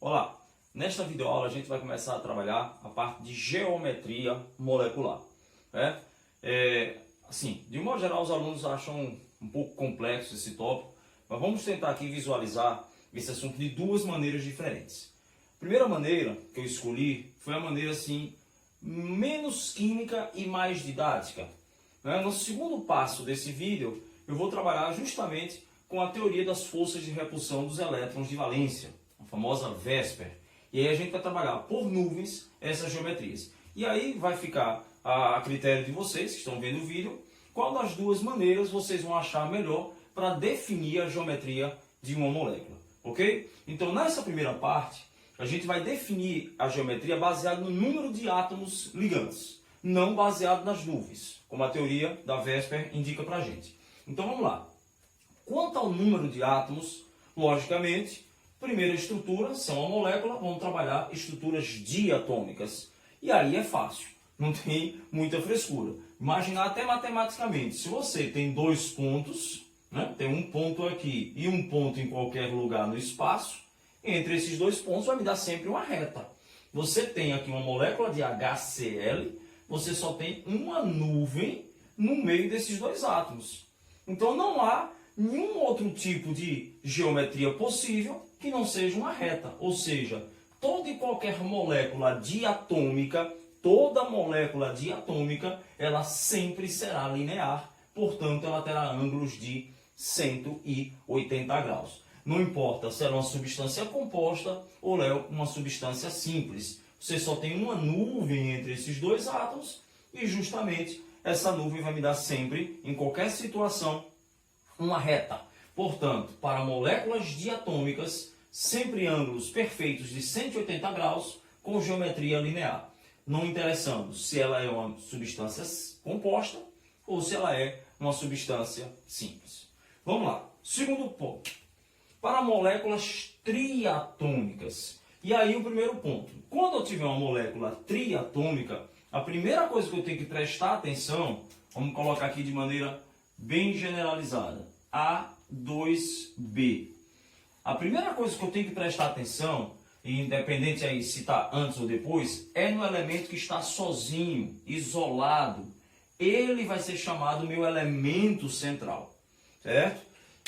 Olá, nesta videoaula a gente vai começar a trabalhar a parte de geometria molecular. Assim, de um modo geral os alunos acham um pouco complexo esse tópico, mas vamos tentar aqui visualizar esse assunto de duas maneiras diferentes. A primeira maneira que eu escolhi foi a maneira assim, menos química e mais didática. No segundo passo desse vídeo eu vou trabalhar justamente com a teoria das forças de repulsão dos elétrons de valência, a famosa VSEPR. E aí a gente vai trabalhar por nuvens essas geometrias. E aí vai ficar a critério de vocês que estão vendo o vídeo, qual das duas maneiras vocês vão achar melhor para definir a geometria de uma molécula. Ok? Então nessa primeira parte, a gente vai definir a geometria baseada no número de átomos ligantes, não baseado nas nuvens, como a teoria da VSEPR indica para a gente. Então vamos lá. Quanto ao número de átomos, logicamente, primeira estrutura, se é uma molécula, vamos trabalhar estruturas diatômicas. E aí é fácil, não tem muita frescura. Imaginar até matematicamente, se você tem dois pontos, tem um ponto aqui e um ponto em qualquer lugar no espaço, entre esses dois pontos vai me dar sempre uma reta. Você tem aqui uma molécula de HCl, você só tem uma nuvem no meio desses dois átomos. Então não há nenhum outro tipo de geometria possível que não seja uma reta. Ou seja, toda e qualquer molécula diatômica, ela sempre será linear. Portanto, ela terá ângulos de 180 graus. Não importa se ela é uma substância composta ou é uma substância simples. Você só tem uma nuvem entre esses dois átomos e justamente essa nuvem vai me dar sempre, em qualquer situação, uma reta. Portanto, para moléculas diatômicas, sempre ângulos perfeitos de 180 graus com geometria linear. Não interessando se ela é uma substância composta ou se ela é uma substância simples. Vamos lá. Segundo ponto. Para moléculas triatômicas. E aí o primeiro ponto. Quando eu tiver uma molécula triatômica, a primeira coisa que eu tenho que prestar atenção, vamos colocar aqui de maneira bem generalizada, A2B. A primeira coisa que eu tenho que prestar atenção, independente aí se está antes ou depois, é no elemento que está sozinho, isolado. Ele vai ser chamado meu elemento central, certo?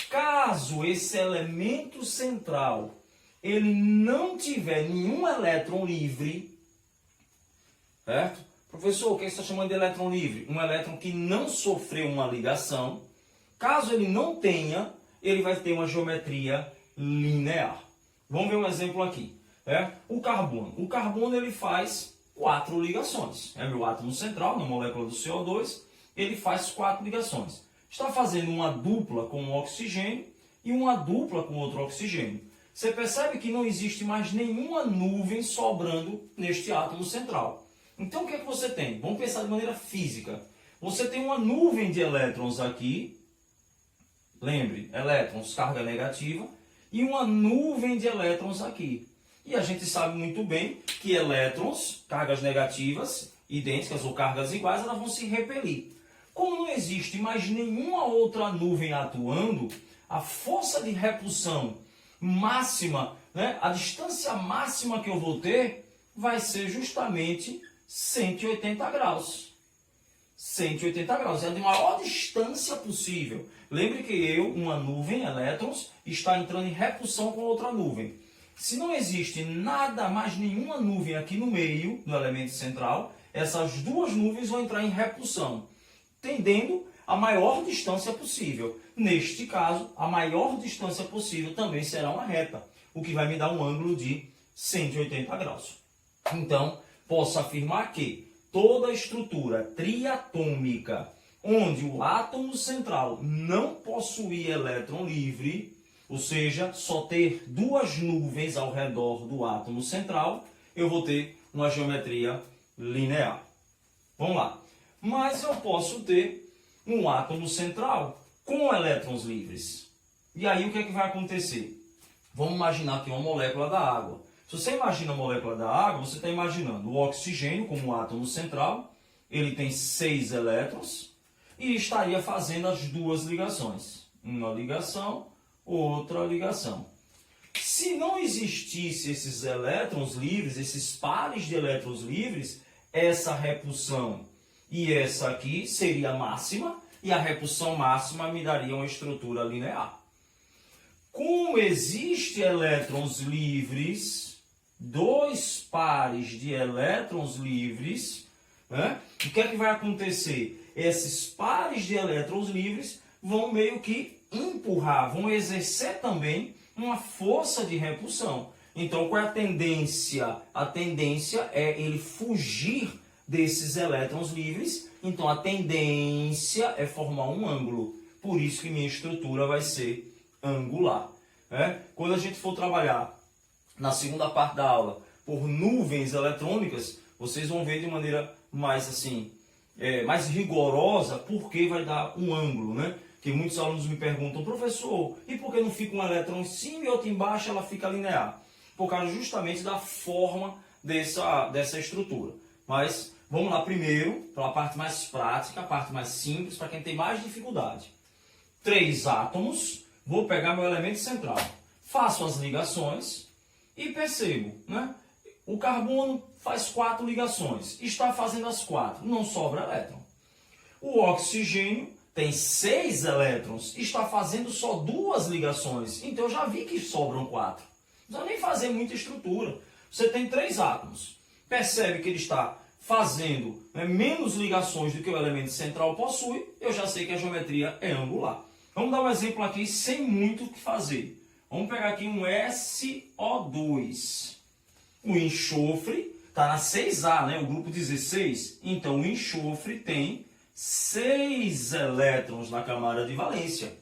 Caso esse elemento central ele não tiver nenhum elétron livre, certo? Professor, o que você está chamando de elétron livre? Um elétron que não sofreu uma ligação. Caso ele não tenha, ele vai ter uma geometria linear. Vamos ver um exemplo aqui. O carbono. O carbono ele faz 4 ligações. É meu átomo central, na molécula do CO2, ele faz 4 ligações. Está fazendo uma dupla com um oxigênio e uma dupla com outro oxigênio. Você percebe que não existe mais nenhuma nuvem sobrando neste átomo central. Então o que é que você tem? Vamos pensar de maneira física. Você tem uma nuvem de elétrons aqui. Lembre, elétrons, carga negativa. E uma nuvem de elétrons aqui. E a gente sabe muito bem que elétrons, cargas negativas, idênticas ou cargas iguais, elas vão se repelir. Como não existe mais nenhuma outra nuvem atuando, a força de repulsão máxima, a distância máxima que eu vou ter, vai ser justamente 180 graus. 180 graus, é a de maior distância possível. Lembre que uma nuvem, elétrons, está entrando em repulsão com outra nuvem. Se não existe nada, mais nenhuma nuvem aqui no meio, no elemento central, essas duas nuvens vão entrar em repulsão, tendendo a maior distância possível. Neste caso, a maior distância possível também será uma reta, o que vai me dar um ângulo de 180 graus. Então, posso afirmar que toda estrutura triatômica onde o átomo central não possuir elétron livre, ou seja, só ter duas nuvens ao redor do átomo central, eu vou ter uma geometria linear. Vamos lá. Mas eu posso ter um átomo central com elétrons livres. E aí o que é que vai acontecer? Vamos imaginar aqui uma molécula da água. Se você imagina a molécula da água, você está imaginando o oxigênio como átomo central. Ele tem 6 elétrons e estaria fazendo as duas ligações. Uma ligação, outra ligação. Se não existisse esses elétrons livres, esses pares de elétrons livres, essa repulsão e essa aqui seria máxima, e a repulsão máxima me daria uma estrutura linear. Como existem elétrons livres, dois pares de elétrons livres, né? O que é que vai acontecer? Esses pares de elétrons livres vão meio que empurrar, vão exercer também uma força de repulsão. Então, qual é a tendência? A tendência é ele fugir desses elétrons livres. Então, a tendência é formar um ângulo. Por isso que minha estrutura vai ser angular. Quando a gente for trabalhar na segunda parte da aula por nuvens eletrônicas, vocês vão ver de maneira mais assim, mais rigorosa, porque vai dar um ângulo, né? Que muitos alunos me perguntam, professor, e por que não fica um elétron em cima e outro embaixo, ela fica linear? Por causa justamente da forma dessa estrutura. Mas vamos lá primeiro, para a parte mais prática, a parte mais simples, para quem tem mais dificuldade. 3 átomos, vou pegar meu elemento central, faço as ligações e percebo, né? O carbono faz 4 ligações, está fazendo as 4, não sobra elétron. O oxigênio tem 6 elétrons, está fazendo só 2 ligações, então eu já vi que sobram 4. Não precisa nem fazer muita estrutura. Você tem 3 átomos, percebe que ele está fazendo menos ligações do que o elemento central possui, eu já sei que a geometria é angular. Vamos dar um exemplo aqui sem muito o que fazer. Vamos pegar aqui um SO2. O enxofre está na 6A, né? O grupo 16. Então, o enxofre tem 6 elétrons na camada de valência.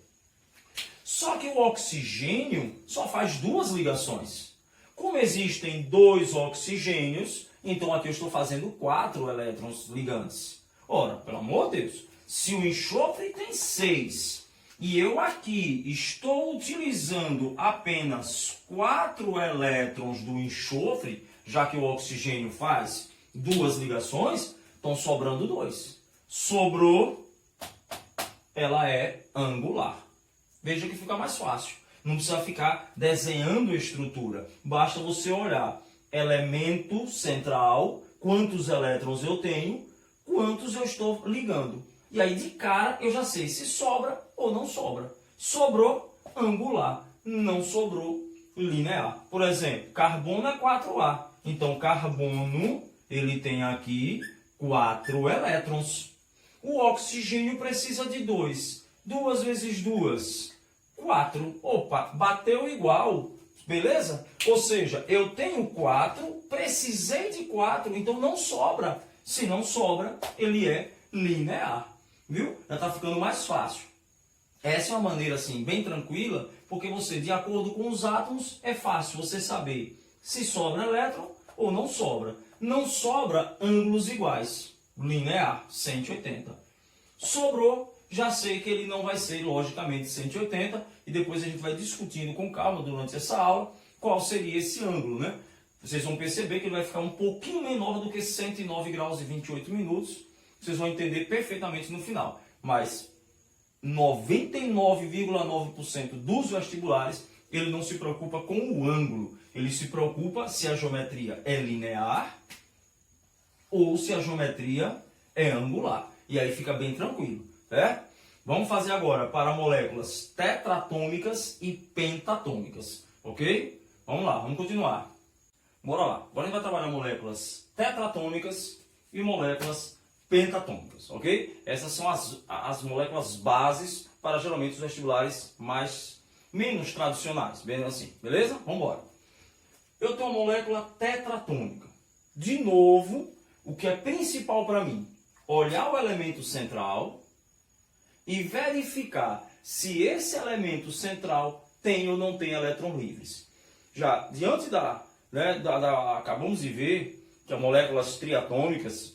Só que o oxigênio só faz 2 ligações. Como existem 2 oxigênios, então aqui eu estou fazendo 4 elétrons ligantes. Ora, pelo amor de Deus, se o enxofre tem 6 e eu aqui estou utilizando apenas 4 elétrons do enxofre, já que o oxigênio faz 2 ligações, estão sobrando 2. Sobrou, ela é angular. Veja que fica mais fácil. Não precisa ficar desenhando a estrutura. Basta você olhar elemento central, quantos elétrons eu tenho, quantos eu estou ligando. E aí, de cara, eu já sei se sobra ou não sobra. Sobrou, angular. Não sobrou, linear. Por exemplo, carbono é 4A. Então, carbono, ele tem aqui 4 elétrons. O oxigênio precisa de 2. 2 vezes 2, 4. Opa, bateu igual. Beleza? Ou seja, eu tenho 4, precisei de 4, então não sobra. Se não sobra, ele é linear. Viu? Já está ficando mais fácil. Essa é uma maneira assim, bem tranquila, porque você, de acordo com os átomos, é fácil você saber se sobra elétron ou não sobra. Não sobra ângulos iguais. Linear, 180. Sobrou, já sei que ele não vai ser, logicamente, 180, e depois a gente vai discutindo com calma durante essa aula qual seria esse ângulo, né? Vocês vão perceber que ele vai ficar um pouquinho menor do que 109 graus e 28 minutos. Vocês vão entender perfeitamente no final. Mas 99,9% dos vestibulares, ele não se preocupa com o ângulo. Ele se preocupa se a geometria é linear ou se a geometria é angular. E aí fica bem tranquilo, né? Vamos fazer agora para moléculas tetratômicas e pentatômicas, ok? Vamos lá, vamos continuar. Bora lá. Agora a gente vai trabalhar moléculas tetratômicas e moléculas pentatômicas, ok? Essas são as moléculas bases para geralmente os vestibulares menos tradicionais, bem assim, beleza? Vamos embora. Eu tenho uma molécula tetratômica. De novo, o que é principal para mim? Olhar o elemento central e verificar se esse elemento central tem ou não tem elétrons livres. Já diante acabamos de ver que as moléculas triatômicas,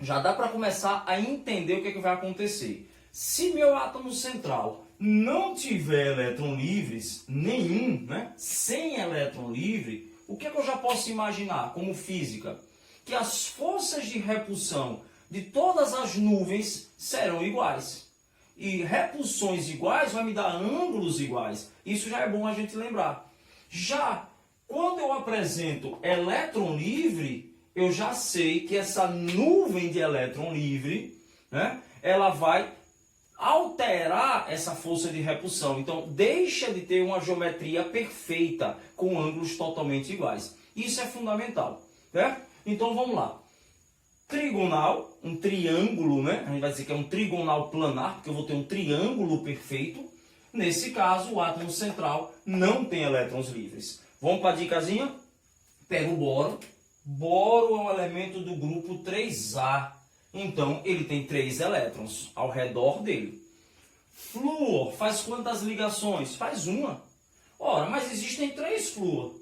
já dá para começar a entender o que vai acontecer. Se meu átomo central não tiver elétrons livres, nenhum, né? Sem elétron livre, o que eu já posso imaginar como física? Que as forças de repulsão de todas as nuvens serão iguais. E repulsões iguais vai me dar ângulos iguais. Isso já é bom a gente lembrar. Já quando eu apresento elétron livre, eu já sei que essa nuvem de elétron livre, né, ela vai alterar essa força de repulsão. Então, deixa de ter uma geometria perfeita, com ângulos totalmente iguais. Isso é fundamental, certo? Então, vamos lá. Trigonal, um triângulo, né? A gente vai dizer que é um trigonal planar, porque eu vou ter um triângulo perfeito. Nesse caso, o átomo central não tem elétrons livres. Vamos para a dicasinha? Pega o boro. Boro é um elemento do grupo 3A. Então, ele tem 3 elétrons ao redor dele. Flúor faz quantas ligações? Faz uma. Ora, mas existem 3 flúor.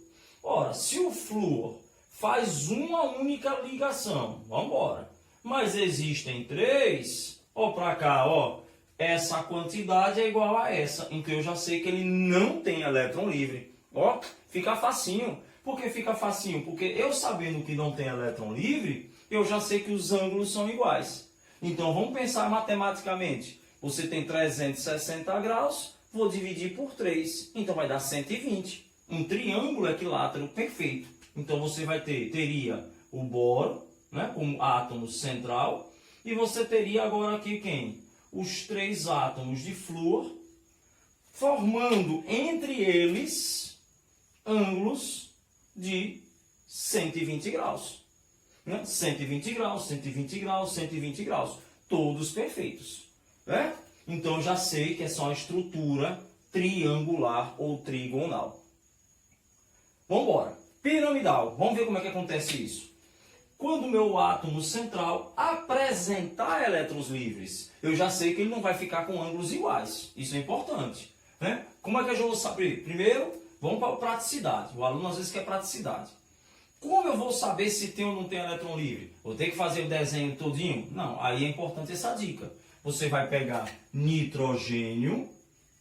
Ora, se o flúor faz uma única ligação, vamos embora. Mas existem 3, ó para cá, ó. Essa quantidade é igual a essa. Então, eu já sei que ele não tem elétron livre. Ó, fica facinho. Por que fica facinho? Porque eu sabendo que não tem elétron livre, eu já sei que os ângulos são iguais. Então, vamos pensar matematicamente. Você tem 360 graus, vou dividir por 3. Então, vai dar 120. Um triângulo equilátero perfeito. Então, você teria o boro, né, como átomo central. E você teria agora aqui quem? Os 3 átomos de flúor, formando entre eles ângulos de 120 graus. 120 graus, 120 graus, 120 graus. Todos perfeitos. Né? Então, já sei que é só uma estrutura triangular ou trigonal. Vamos embora. Piramidal. Vamos ver como é que acontece isso. Quando o meu átomo central apresentar elétrons livres, eu já sei que ele não vai ficar com ângulos iguais. Isso é importante. Né? Como é que eu já vou saber? Primeiro, vamos para a praticidade. O aluno às vezes quer praticidade. Como eu vou saber se tem ou não tem elétron livre? Vou ter que fazer o desenho todinho? Não, aí é importante essa dica. Você vai pegar nitrogênio,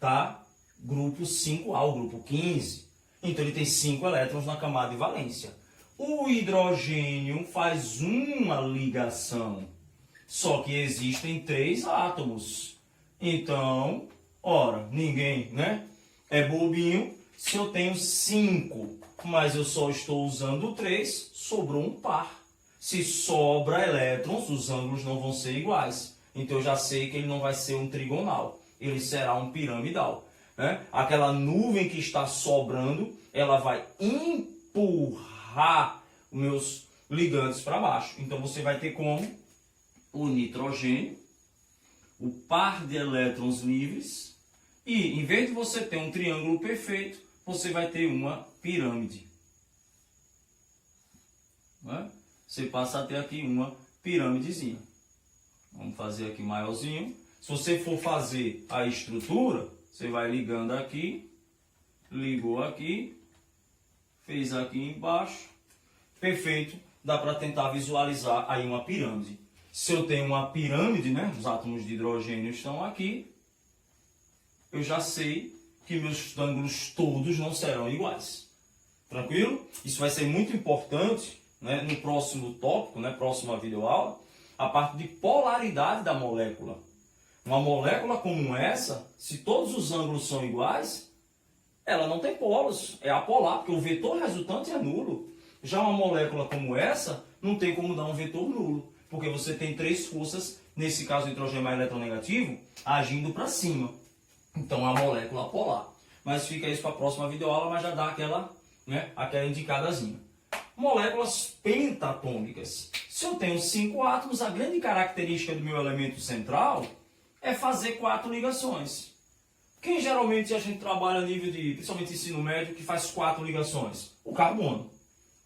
tá? Grupo 5A, o grupo 15. Então ele tem 5 elétrons na camada de valência. O hidrogênio faz uma ligação, só que existem 3 átomos. Então, ora, ninguém, né, é bobinho. Se eu tenho 5, mas eu só estou usando 3, sobrou um par. Se sobra elétrons, os ângulos não vão ser iguais. Então eu já sei que ele não vai ser um trigonal, ele será um piramidal. Né? Aquela nuvem que está sobrando, ela vai empurrar os meus ligantes para baixo. Então você vai ter como o nitrogênio, o par de elétrons livres, e em vez de você ter um triângulo perfeito, você vai ter uma pirâmide. Né? Você passa a ter aqui uma pirâmidezinha. Vamos fazer aqui maiorzinho. Se você for fazer a estrutura, você vai ligando aqui, ligou aqui, fez aqui embaixo. Perfeito. Dá para tentar visualizar aí uma pirâmide. Se eu tenho uma pirâmide, né, os átomos de hidrogênio estão aqui, eu já sei que meus ângulos todos não serão iguais. Tranquilo? Isso vai ser muito importante, né, no próximo tópico, né, próxima videoaula, a parte de polaridade da molécula. Uma molécula como essa, se todos os ângulos são iguais, ela não tem polos, é apolar, porque o vetor resultante é nulo. Já uma molécula como essa, não tem como dar um vetor nulo, porque você tem 3 forças, nesse caso o nitrogênio mais eletronegativo, agindo para cima. Então é uma molécula polar. Mas fica isso para a próxima videoaula, mas já dá aquela, né, aquela indicadazinha. Moléculas pentatômicas. Se eu tenho 5 átomos, a grande característica do meu elemento central é fazer 4 ligações. Quem geralmente a gente trabalha a nível de, principalmente ensino médio, que faz 4 ligações? O carbono.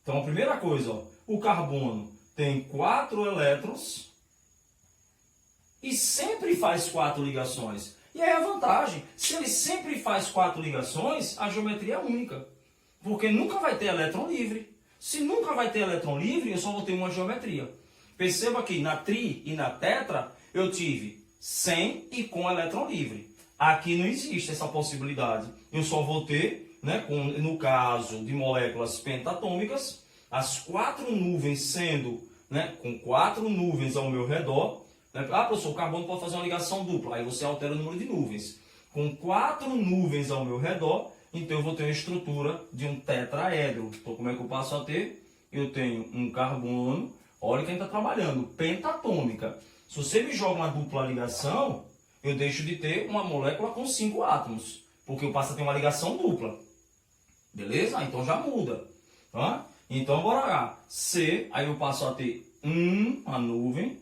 Então a primeira coisa, ó, o carbono tem 4 elétrons e sempre faz 4 ligações. E aí a vantagem, se ele sempre faz 4 ligações, a geometria é única. Porque nunca vai ter elétron livre. Se nunca vai ter elétron livre, eu só vou ter uma geometria. Perceba que na tri e na tetra, eu tive sem e com elétron livre. Aqui não existe essa possibilidade. Eu só vou ter, né, no caso de moléculas pentatômicas, as 4 nuvens sendo, né, com 4 nuvens ao meu redor. Ah, professor, o carbono pode fazer uma ligação dupla. Aí você altera o número de nuvens. Com 4 nuvens ao meu redor, Então eu vou ter uma estrutura de um tetraedro. Então como é que eu passo a ter? Eu tenho um carbono, olha quem está trabalhando, pentatômica. Se você me joga uma dupla ligação, eu deixo de ter uma molécula com 5 átomos, porque eu passo a ter uma ligação dupla. Beleza? Então já muda. Tá? Então bora lá. C, aí eu passo a ter uma nuvem,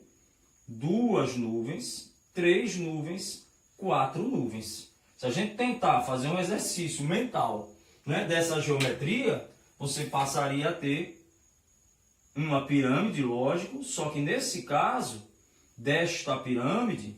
2 nuvens, 3 nuvens, 4 nuvens. Se a gente tentar fazer um exercício mental, né, dessa geometria, você passaria a ter uma pirâmide, lógico, só que nesse caso, desta pirâmide,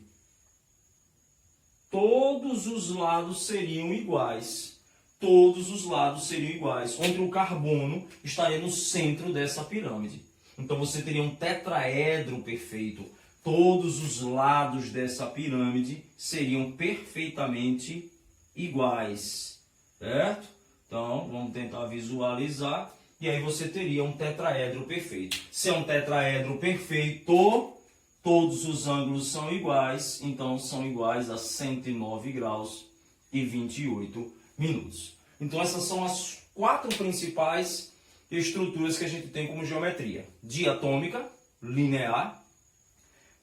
todos os lados seriam iguais. Todos os lados seriam iguais, onde o carbono estaria no centro dessa pirâmide. Então você teria um tetraedro perfeito. Todos os lados dessa pirâmide seriam perfeitamente iguais, certo? Então, vamos tentar visualizar. E aí você teria um tetraedro perfeito. Se é um tetraedro perfeito, todos os ângulos são iguais. Então, são iguais a 109 graus e 28 minutos. Então, essas são as 4 principais estruturas que a gente tem como geometria. Diatômica, linear.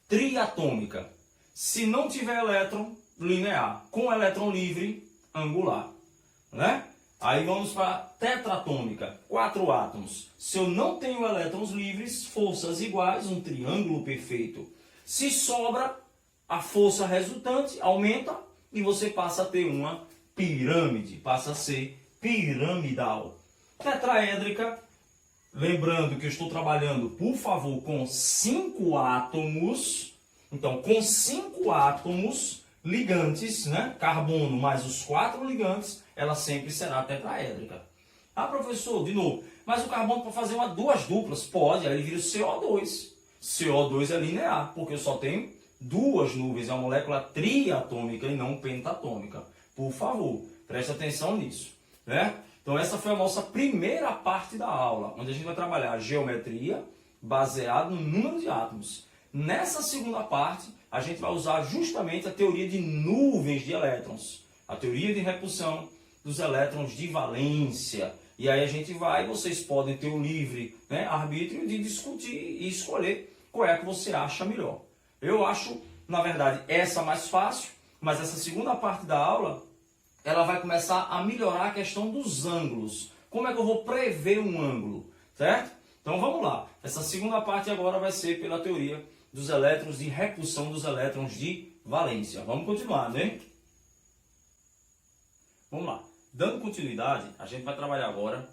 Triatômica, se não tiver elétron, linear. Com elétron livre, angular. Né? Aí vamos para tetratômica, 4 átomos. Se eu não tenho elétrons livres, forças iguais, um triângulo perfeito. Se sobra, a força resultante aumenta e você passa a ter uma pirâmide, passa a ser piramidal. Tetraédrica, lembrando que eu estou trabalhando, por favor, com 5 átomos. Então, com 5 átomos ligantes, né? Carbono mais os 4 ligantes, ela sempre será tetraédrica. Ah, professor, de novo, mas o carbono pode fazer 2 duplas? Pode, aí ele vira o CO2. CO2 é linear, porque eu só tenho 2 nuvens, é uma molécula triatômica e não pentatômica. Por favor, preste atenção nisso, né? Então essa foi a nossa primeira parte da aula, onde a gente vai trabalhar a geometria baseada no número de átomos. Nessa segunda parte, a gente vai usar justamente a teoria de nuvens de elétrons, a teoria de repulsão dos elétrons de valência. E aí a gente vai, vocês podem ter o livre, né, arbítrio de discutir e escolher qual é que você acha melhor. Eu acho, na verdade, essa mais fácil, mas essa segunda parte da aula, ela vai começar a melhorar a questão dos ângulos. Como é que eu vou prever um ângulo, certo? Então vamos lá. Essa segunda parte agora vai ser pela teoria dos elétrons de repulsão dos elétrons de valência. Vamos continuar, né? Vamos lá. Dando continuidade, a gente vai trabalhar agora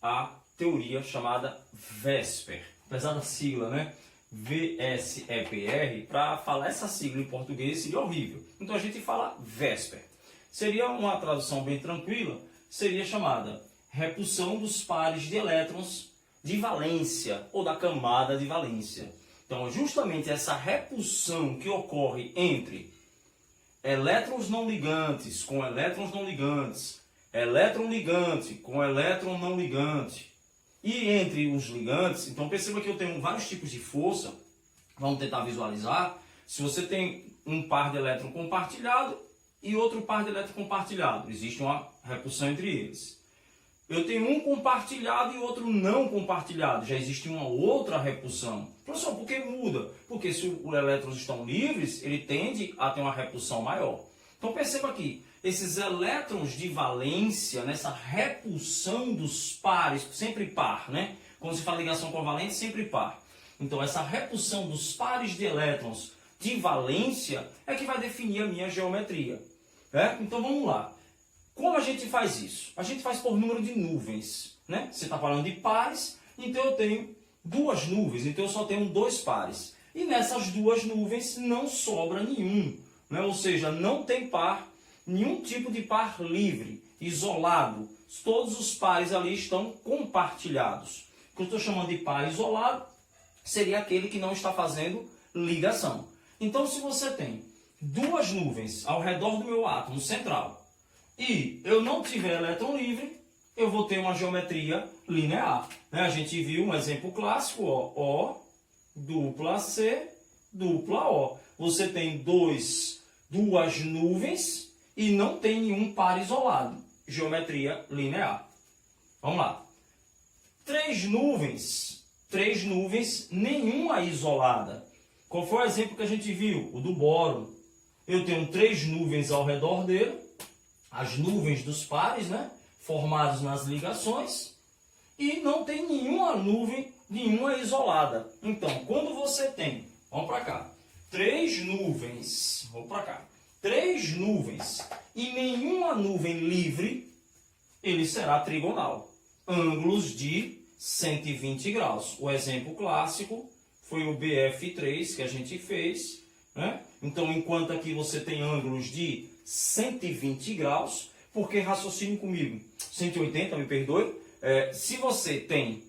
a teoria chamada VSEPR. Apesar da sigla, né? VSEPR, para falar essa sigla em português seria horrível. Então a gente fala VSEPR. Seria uma tradução bem tranquila, seria chamada repulsão dos pares de elétrons de valência ou da camada de valência. Então, justamente essa repulsão que ocorre entre elétrons não ligantes com elétrons não ligantes, elétron ligante com elétron não ligante, e entre os ligantes, então perceba que eu tenho vários tipos de força. Vamos tentar visualizar. Se você tem um par de elétron compartilhado e outro par de elétron compartilhado, existe uma repulsão entre eles. Eu tenho um compartilhado e outro não compartilhado, já existe uma outra repulsão. Professor, por que muda? Porque se os elétrons estão livres, ele tende a ter uma repulsão maior. Então perceba aqui, esses elétrons de valência, nessa repulsão dos pares, sempre par, né? Quando se fala ligação covalente, sempre par. Então essa repulsão dos pares de elétrons de valência é que vai definir a minha geometria. Né? Então vamos lá. Como a gente faz isso? A gente faz por número de nuvens. Né? Você está falando de pares, então eu tenho 2 nuvens, então eu só tenho 2 pares. E nessas 2 nuvens não sobra nenhum. Né? Ou seja, não tem par, nenhum tipo de par livre, isolado. Todos os pares ali estão compartilhados. O que eu estou chamando de par isolado seria aquele que não está fazendo ligação. Então, se você tem 2 nuvens ao redor do meu átomo central e eu não tiver elétron livre, eu vou ter uma geometria linear. Né? A gente viu um exemplo clássico, ó, O, dupla C, dupla O. Você tem 2 nuvens e não tem nenhum par isolado. geometria linear. Vamos lá. Três nuvens, nenhuma isolada. Qual foi o exemplo que a gente viu? O do boro. Eu tenho três nuvens ao redor dele, as nuvens dos pares, né? Formados nas ligações, e não tem nenhuma nuvem, nenhuma isolada. Então, quando você tem, vamos para cá, três nuvens, vou para cá, três nuvens e nenhuma nuvem livre, ele será trigonal. Ângulos de 120 graus. O exemplo clássico foi o BF3 que a gente fez, né? Então, enquanto aqui você tem ângulos de 120 graus, porque raciocine comigo, 180, me perdoe, se você tem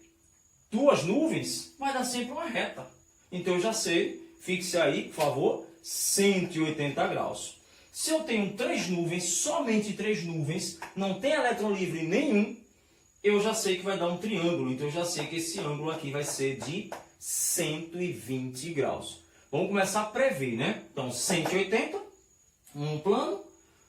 duas nuvens, vai dar sempre uma reta. Então, eu já sei, fixe aí, por favor, 180 graus. Se eu tenho três nuvens, somente três nuvens, não tem elétron livre nenhum, eu já sei que vai dar um triângulo. Então, eu já sei que esse ângulo aqui vai ser de 120 graus. Vamos começar a prever, né? Então, 180, um plano,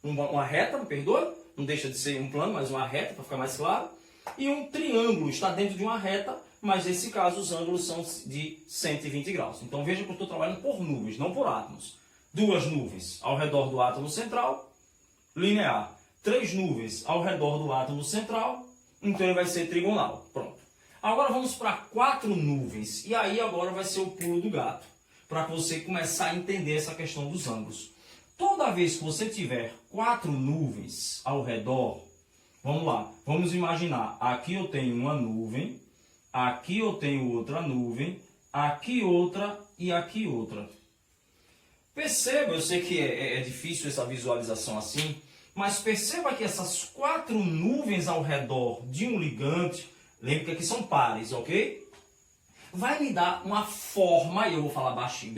uma reta, me perdoe, não deixa de ser um plano, mas uma reta, para ficar mais claro. E um triângulo está dentro de uma reta, mas nesse caso os ângulos são de 120 graus. Então, veja que eu estou trabalhando por nuvens, não por átomos. Duas nuvens ao redor do átomo central, linear. Três nuvens ao redor do átomo central, então ele vai ser trigonal. Pronto. Agora vamos para quatro nuvens. E aí agora vai ser o pulo do gato, para você começar a entender essa questão dos ângulos. Toda vez que você tiver quatro nuvens ao redor, vamos lá, vamos imaginar, aqui eu tenho uma nuvem, aqui eu tenho outra nuvem, aqui outra e aqui outra. Perceba, eu sei que é difícil essa visualização assim, mas perceba que essas quatro nuvens ao redor de um ligante, lembre que aqui são pares, ok? Vai me dar uma forma, e eu vou falar baixinho,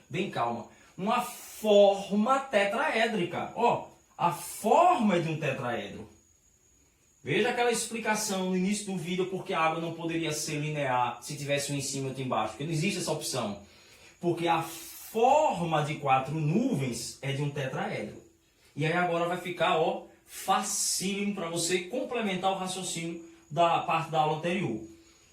bem calma, uma forma tetraédrica. Ó, a forma de um tetraedro. Veja aquela explicação no início do vídeo porque a água não poderia ser linear se tivesse um em cima e outro embaixo. Porque não existe essa opção. Porque a forma de quatro nuvens é de um tetraedro. E aí agora vai ficar, ó, facílimo para você complementar o raciocínio da parte da aula anterior.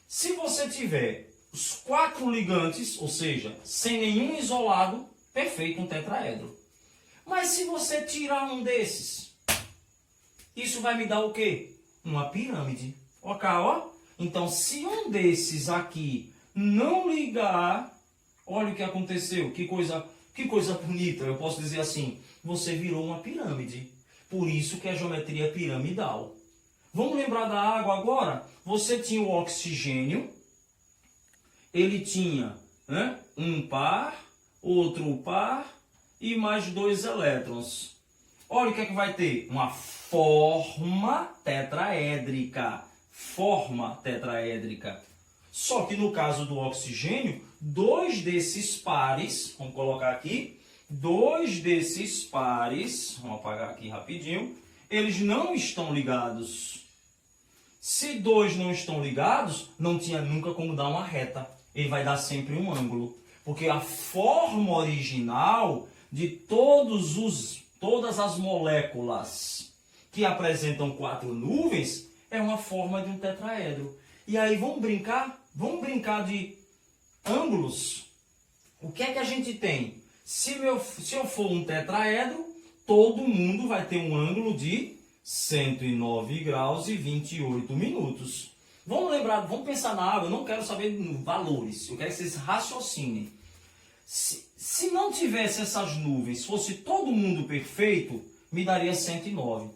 Se você tiver os quatro ligantes, ou seja, sem nenhum isolado, perfeito, um tetraedro. Mas se você tirar um desses, isso vai me dar o quê? Uma pirâmide. Ok, ó? Então, se um desses aqui não ligar, olha o que aconteceu. Que coisa bonita. Eu posso dizer assim, você virou uma pirâmide. Por isso que a geometria é piramidal. Vamos lembrar da água agora? Você tinha o oxigênio, ele tinha, né, um par, outro par e mais dois elétrons. Olha o que é que vai ter? Uma forma tetraédrica. Forma tetraédrica. Só que no caso do oxigênio, dois desses pares, vamos colocar aqui, dois desses pares, vamos apagar aqui rapidinho, eles não estão ligados. Se dois não estão ligados, não tinha nunca como dar uma reta. Ele vai dar sempre um ângulo. Porque a forma original de todas as moléculas que apresentam quatro nuvens é uma forma de um tetraedro. E aí vamos brincar? Vamos brincar de ângulos? O que é que a gente tem? Se eu for um tetraedro, todo mundo vai ter um ângulo de 109 graus e 28 minutos. Vamos lembrar, vamos pensar na água, eu não quero saber valores, eu quero que vocês raciocinem. Se não tivesse essas nuvens, fosse todo mundo perfeito, me daria 109.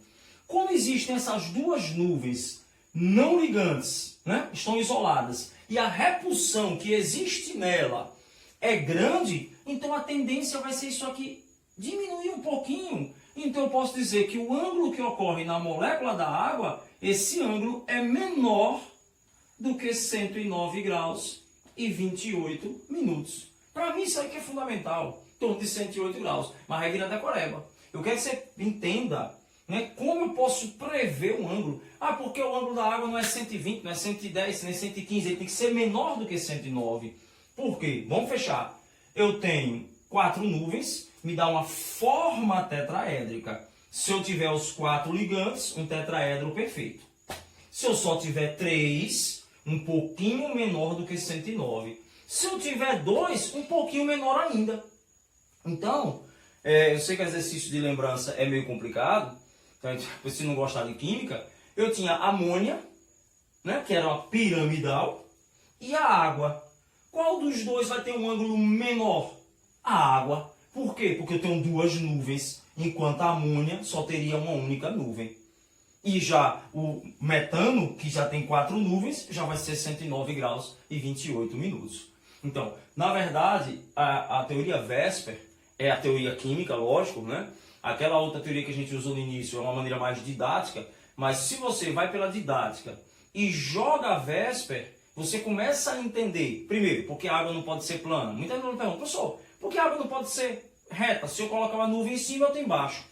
Como existem essas duas nuvens não ligantes, né? Estão isoladas, e a repulsão que existe nela é grande, então a tendência vai ser isso aqui diminuir um pouquinho. Então eu posso dizer que o ângulo que ocorre na molécula da água, esse ângulo é menor do que 109 graus e 28 minutos. Para mim isso aqui é fundamental, em torno de 108 graus, mas vai virar decoreba. Eu quero que você entenda, né, como eu posso prever um ângulo. Ah, porque o ângulo da água não é 120, não é 110, nem 115, ele tem que ser menor do que 109. Por quê? Vamos fechar. Eu tenho quatro nuvens, me dá uma forma tetraédrica. Se eu tiver os 4 ligantes, um tetraedro perfeito. Se eu só tiver 3, um pouquinho menor do que 109. Se eu tiver 2, um pouquinho menor ainda. Então, eu sei que exercício de lembrança é meio complicado, então, se não gostar de química, eu tinha amônia, né, que era uma piramidal, e a água. Qual dos dois vai ter um ângulo menor? A água. Por quê? Porque eu tenho 2 nuvens, enquanto a amônia só teria uma única nuvem. E já o metano, que já tem 4 nuvens, já vai ser 109 graus e 28 minutos. Então, na verdade, a teoria Vesper é a teoria química, lógico, né? Aquela outra teoria que a gente usou no início é uma maneira mais didática, mas se você vai pela didática e joga a Vesper, você começa a entender, primeiro, porque a água não pode ser plana. Muita gente me pergunta, professor, por que a água não pode ser reta? Se eu colocar uma nuvem em cima, outra embaixo.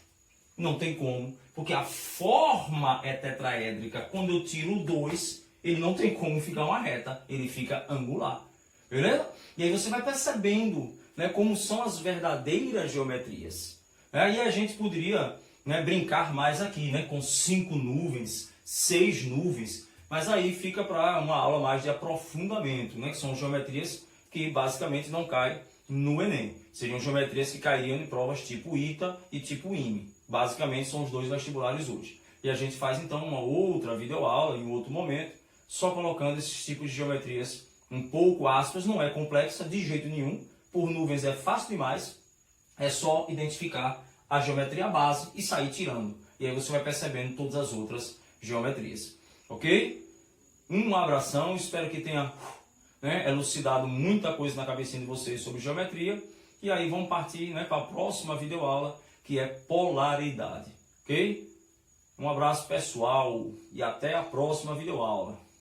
Não tem como, porque a forma é tetraédrica. Quando eu tiro o 2, ele não tem como ficar uma reta, ele fica angular. Beleza? E aí você vai percebendo, né, como são as verdadeiras geometrias. Aí a gente poderia, né, brincar mais aqui, né, com 5 nuvens, 6 nuvens, mas aí fica para uma aula mais de aprofundamento, né, que são geometrias que basicamente não caem no Enem. Seriam geometrias que cairiam em provas tipo ITA e tipo IME. Basicamente são os 2 vestibulares hoje. E a gente faz então uma outra videoaula em outro momento, só colocando esses tipos de geometrias um pouco aspas, não é complexa de jeito nenhum. Por nuvens é fácil demais, é só identificar a geometria base e sair tirando. E aí você vai percebendo todas as outras geometrias. Ok? Um abração, espero que tenha elucidado muita coisa na cabecinha de vocês sobre geometria. E aí vamos partir, né, para a próxima videoaula, que é polaridade. Ok? Um abraço pessoal e até a próxima videoaula.